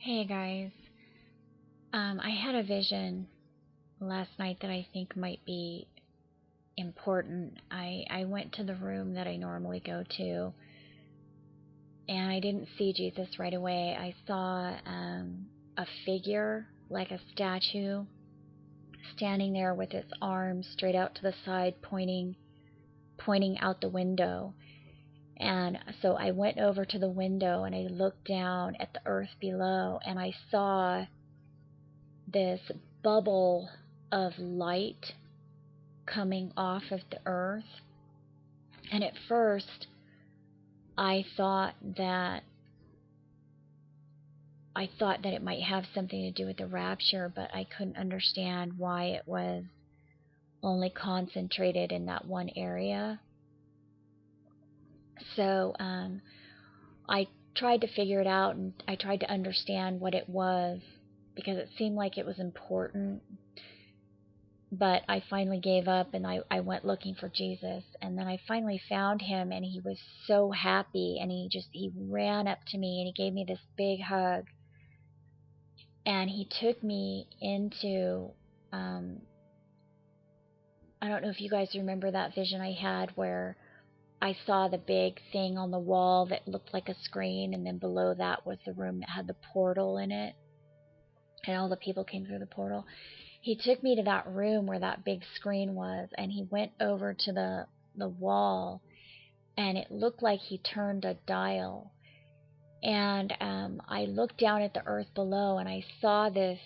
Hey guys, I had a vision last night that I think might be important. I went to the room that I normally go to, and I didn't see Jesus right away. I saw a figure, like a statue, standing there with its arms straight out to the side, pointing out the window. And so I went over to the window and I looked down at the earth below, and I saw this bubble of light coming off of the earth. And at first, I thought that it might have something to do with the rapture, but I couldn't understand why it was only concentrated in that one area. So I tried to figure it out, and I tried to understand what it was because it seemed like it was important. But I finally gave up, and I went looking for Jesus, and then I finally found him, and he was so happy, and he ran up to me and he gave me this big hug, and he took me into I don't know if you guys remember that vision I had where I saw the big thing on the wall that looked like a screen, and then below that was the room that had the portal in it, and all the people came through the portal. He took me to that room where that big screen was, and he went over to the wall, and it looked like he turned a dial. And I looked down at the earth below, and I saw this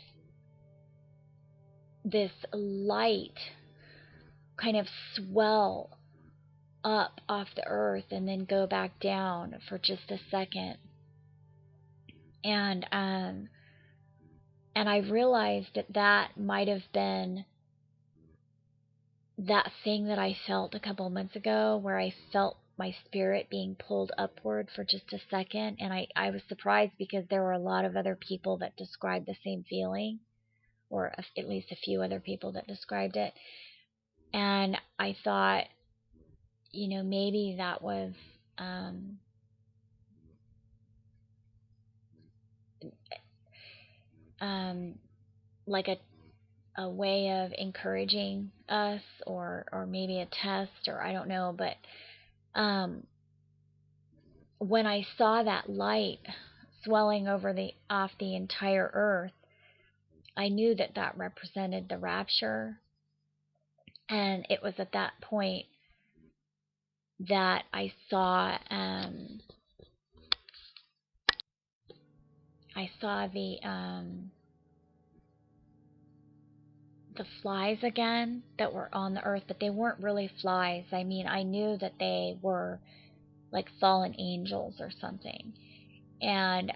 light kind of swell up off the earth and then go back down for just a second. And I realized that might have been that thing that I felt a couple of months ago, where I felt my spirit being pulled upward for just a second. And I was surprised because there were a lot of other people that described the same feeling, or at least a few other people that described it. And I thought, maybe that was like a way of encouraging us, or maybe a test, or I don't know. But when I saw that light swelling off the entire earth, I knew that represented the rapture. And it was at that point that I saw the flies again that were on the earth, but they weren't really flies. I mean, I knew that they were like fallen angels or something, and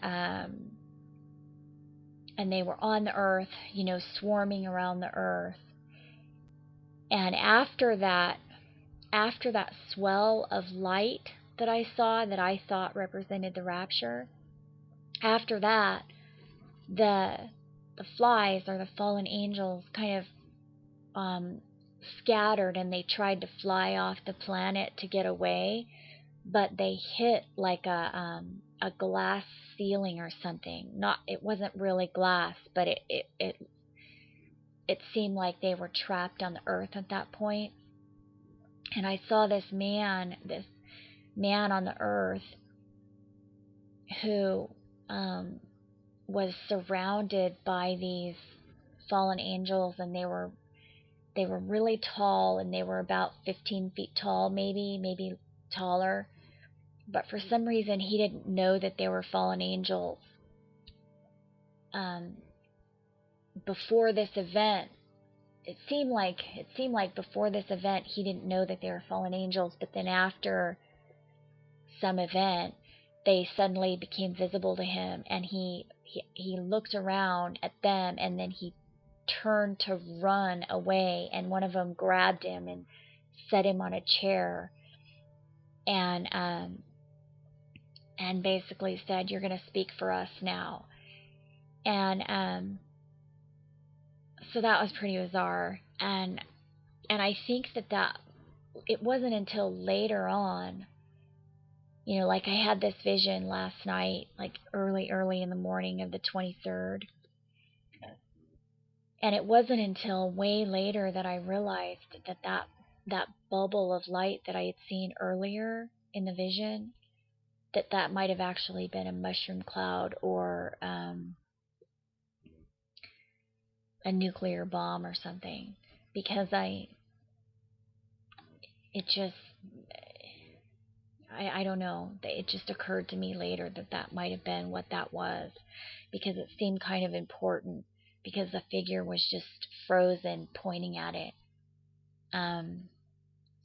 they were on the earth, swarming around the earth. And after that swell of light that I saw, that I thought represented the rapture, after that, the flies, or the fallen angels, kind of scattered, and they tried to fly off the planet to get away, but they hit like a glass ceiling or something. It wasn't really glass, but it seemed like they were trapped on the earth at that point. And I saw this man on the earth who was surrounded by these fallen angels, and they were really tall, and they were about 15 feet tall, maybe taller. But for some reason, he didn't know that they were fallen angels. Before this event, it seemed like before this event, he didn't know that they were fallen angels. But then after some event, they suddenly became visible to him, and he looked around at them, and then he turned to run away, and one of them grabbed him and set him on a chair, and basically said, "You're going to speak for us now." And so that was pretty bizarre. And I think that it wasn't until later on You know, like I had this vision last night, like early in the morning of the 23rd. And it wasn't until way later that I realized that bubble of light that I had seen earlier in the vision, that might have actually been a mushroom cloud or a nuclear bomb or something. Because it just, I don't know, it just occurred to me later that might have been what that was, because it seemed kind of important, because the figure was just frozen pointing at it.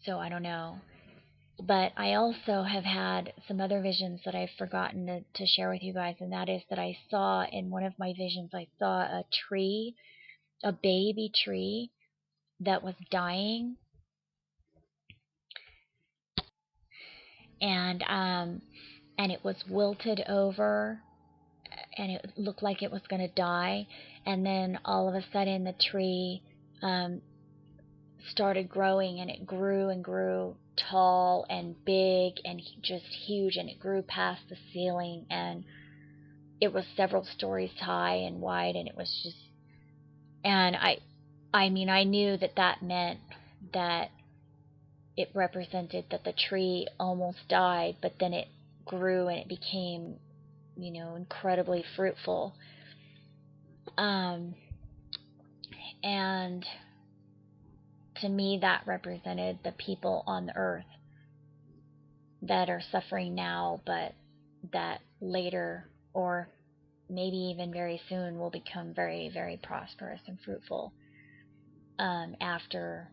So I don't know. But I also have had some other visions that I've forgotten to share with you guys, and that is that I saw in one of my visions, I saw a tree, a baby tree that was dying, and it was wilted over, and it looked like it was going to die, and then all of a sudden the tree um, started growing, and it grew and grew tall and big and just huge, and it grew past the ceiling, and it was several stories high and wide, and it was just, and I mean, I knew that meant that it represented that the tree almost died, but then it grew and it became, you know, incredibly fruitful. And to me, that represented the people on the earth that are suffering now, but that later, or maybe even very soon, will become very, very prosperous and fruitful after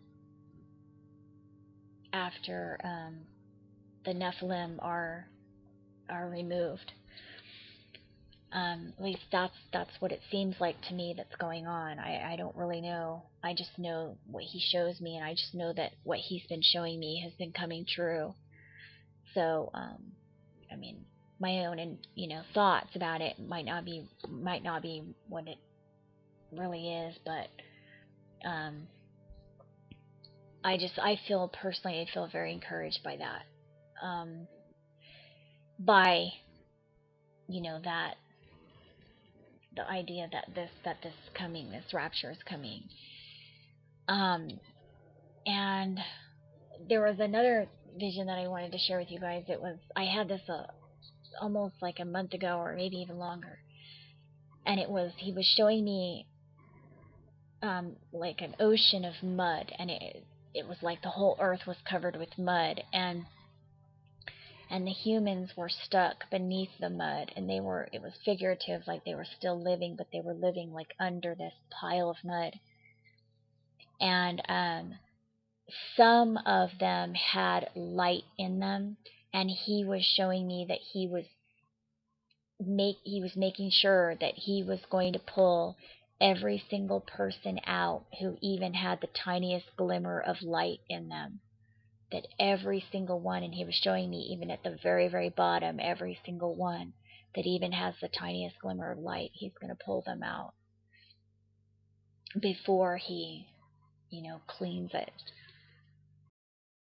the Nephilim are removed. At least that's what it seems like to me that's going on. I don't really know. I just know what he shows me, and I just know that what he's been showing me has been coming true. So, I mean, my own and thoughts about it might not be what it really is, but I feel personally, I feel very encouraged by that. By that the idea that this coming, this rapture is coming. And there was another vision that I wanted to share with you guys. I had this almost like a month ago, or maybe even longer, and he was showing me like an ocean of mud, and it was like the whole earth was covered with mud, and the humans were stuck beneath the mud, and it was figurative, like they were still living, but they were living like under this pile of mud. And some of them had light in them, and he was showing me that he was making sure that he was going to pull every single person out who even had the tiniest glimmer of light in them. That every single one, and he was showing me even at the very, very bottom, every single one that even has the tiniest glimmer of light, he's going to pull them out before he, cleans it.